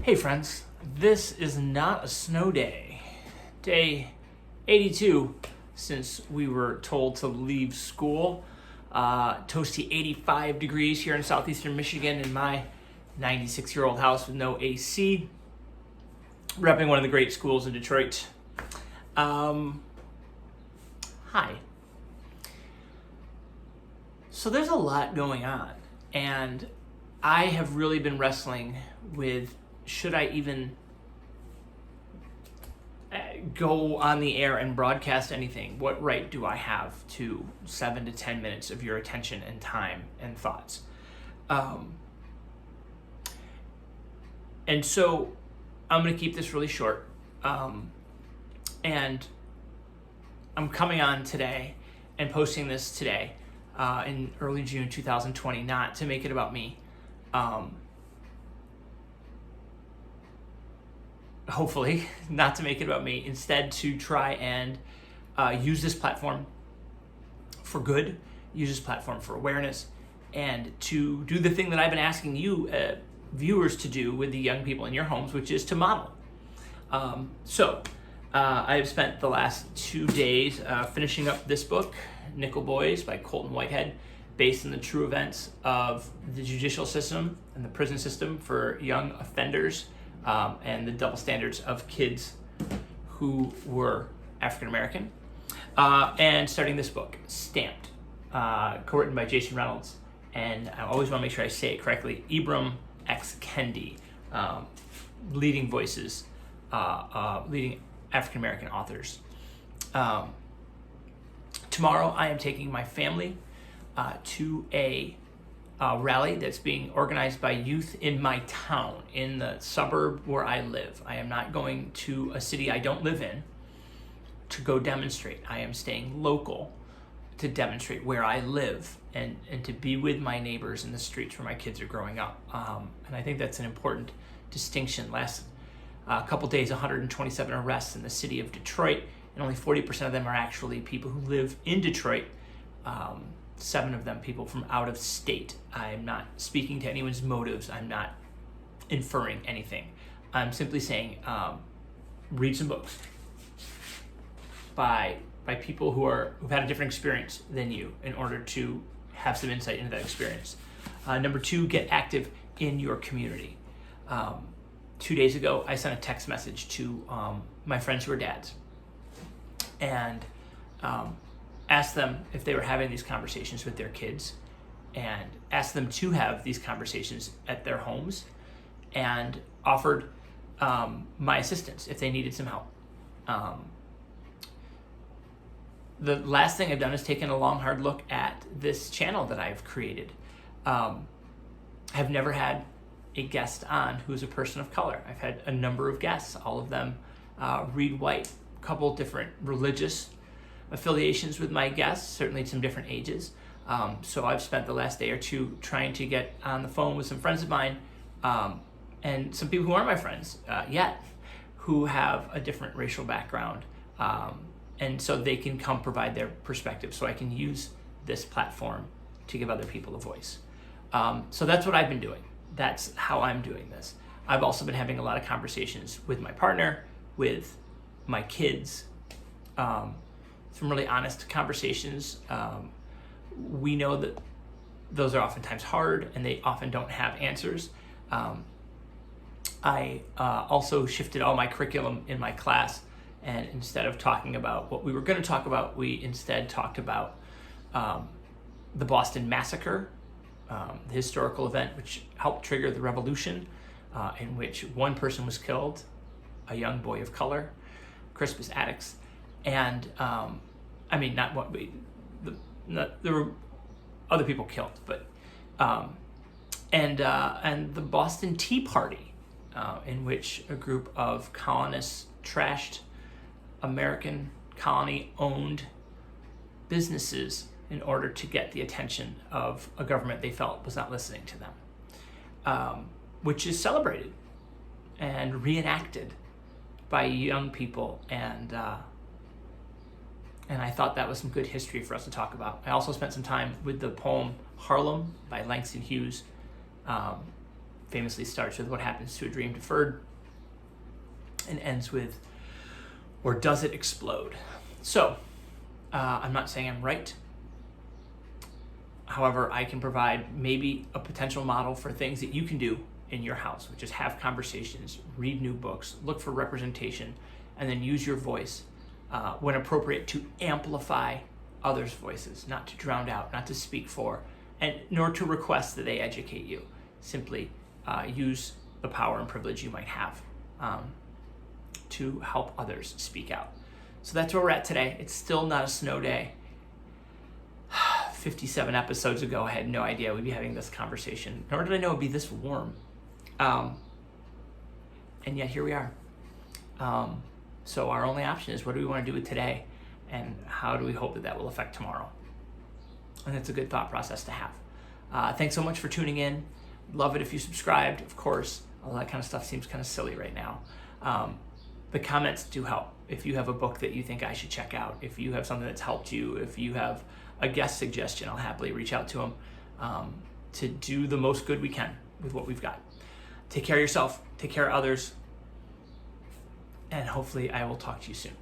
Hey friends, this is not a snow day. Day 82 since we were told to leave school. Toasty 85 degrees here in southeastern Michigan in my 96-year-old house with no AC. Repping one of the great schools in Detroit. Hi. So there's a lot going on, and I have really been wrestling with, should I even go on the air and broadcast anything? What right do I have to 7 to 10 minutes of your attention and time and thoughts? And so I'm going to keep this really short. And I'm coming on today and posting this today in early June 2020, not to make it about me. Hopefully not to make it about me, instead to try and use this platform for good, use this platform for awareness, and to do the thing that I've been asking you viewers to do with the young people in your homes, which is to model. I have spent the last 2 days finishing up this book, Nickel Boys by Colton Whitehead, based on the true events of the judicial system and the prison system for young offenders, and the double standards of kids who were African American, and starting this book, Stamped, co-written by Jason Reynolds, and I always want to make sure I say it correctly, Ibram X. Kendi, leading voices, leading African American authors. Tomorrow I am taking my family to a rally that's being organized by youth in my town, in the suburb where I live. I am not going to a city I don't live in to go demonstrate. I am staying local to demonstrate where I live and to be with my neighbors in the streets where my kids are growing up. And I think that's an important distinction. Last couple days, 127 arrests in the city of Detroit, and only 40% of them are actually people who live in Detroit. 7 of them people from out of state. I'm not speaking to anyone's motives. I'm not inferring anything. I'm simply saying, read some books by people who've had a different experience than you in order to have some insight into that experience. Number 2, get active in your community. 2 days ago, I sent a text message to my friends who are dads, and asked them if they were having these conversations with their kids, and asked them to have these conversations at their homes, and offered my assistance if they needed some help. The last thing I've done is taken a long, hard look at this channel that I've created. I've never had a guest on who's a person of color. I've had a number of guests, all of them read white, a couple different religious affiliations with my guests, certainly some different ages. So I've spent the last day or two trying to get on the phone with some friends of mine, and some people who aren't my friends yet, who have a different racial background, and so they can come provide their perspective, so I can use this platform to give other people a voice. So that's what I've been doing. That's how I'm doing this. I've also been having a lot of conversations with my partner, with my kids, some really honest conversations. We know that those are oftentimes hard and they often don't have answers. I also shifted all my curriculum in my class, and instead of talking about what we were going to talk about, we instead talked about the Boston Massacre, the historical event which helped trigger the revolution, in which one person was killed, a young boy of color, Crispus Attucks, and there were other people killed, but and the Boston Tea Party, in which a group of colonists trashed American colony-owned businesses in order to get the attention of a government they felt was not listening to them, which is celebrated and reenacted by young people, and I thought that was some good history for us to talk about. I also spent some time with the poem Harlem by Langston Hughes, famously starts with what happens to a dream deferred and ends with, or does it explode? So, I'm not saying I'm right. However, I can provide maybe a potential model for things that you can do in your house, which is have conversations, read new books, look for representation, and then use your voice when appropriate to amplify others' voices, not to drown out, not to speak for, and nor to request that they educate you. Simply use the power and privilege you might have to help others speak out. So that's where we're at today. It's still not a snow day. 57 episodes ago, I had no idea we'd be having this conversation, nor did I know it'd be this warm. And yet here we are. So our only option is, what do we want to do with today? And how do we hope that that will affect tomorrow? And that's a good thought process to have. Thanks so much for tuning in. Love it if you subscribed, of course. All that kind of stuff seems kind of silly right now. The comments do help. If you have a book that you think I should check out, if you have something that's helped you, if you have a guest suggestion, I'll happily reach out to them to do the most good we can with what we've got. Take care of yourself, take care of others, and hopefully I will talk to you soon.